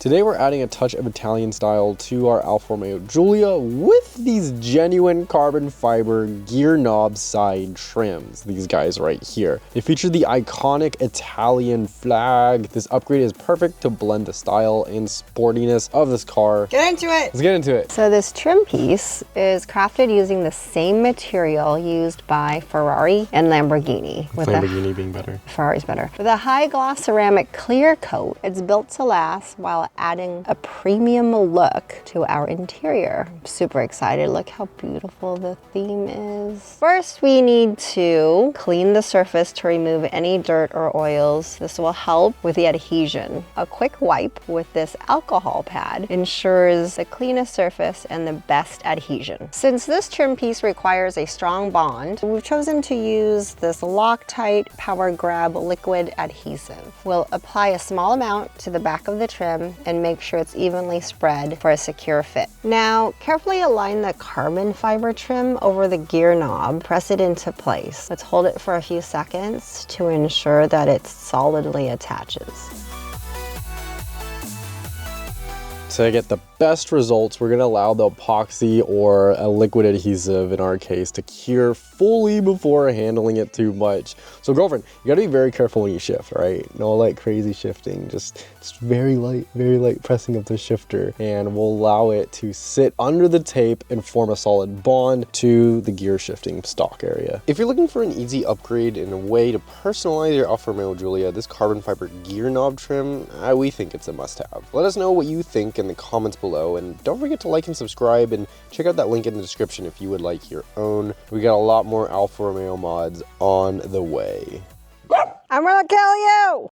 Today we're adding a touch of Italian style to our Alfa Romeo Giulia with these genuine carbon fiber gear knob side trims, these guys right here. They feature the iconic Italian flag. This upgrade is perfect to blend the style and sportiness of this car. Get into it! Let's get into it. So this trim piece is crafted using the same material used by Ferrari and Lamborghini. With Lamborghini being better. Ferrari's better. With a high gloss ceramic clear coat, it's built to last while adding a premium look to our interior. I'm super excited. Look how beautiful the theme is. First, we need to clean the surface to remove any dirt or oils. This will help with the adhesion. A quick wipe with this alcohol pad ensures the cleanest surface and the best adhesion. Since this trim piece requires a strong bond, we've chosen to use this Loctite Power Grab liquid adhesive. We'll apply a small amount to the back of the trim and make sure it's evenly spread for a secure fit. Now, carefully align the carbon fiber trim over the gear knob. Press it into place. Let's hold it for a few seconds to ensure that it solidly attaches. To get the best results, we're gonna allow the epoxy or a liquid adhesive in our case to cure fully before handling it too much. So girlfriend, you gotta be very careful when you shift, right? No like crazy shifting, just very light pressing of the shifter, and we'll allow it to sit under the tape and form a solid bond to the gear shifting stock area. If you're looking for an easy upgrade and a way to personalize your Alfa Romeo Giulia, this carbon fiber gear knob trim, we think it's a must-have. Let us know what you think in the comments below, and don't forget to like and subscribe, and check out that link in the description if you would like your own. We got a lot more Alfa Romeo mods on the way. I'm gonna kill you!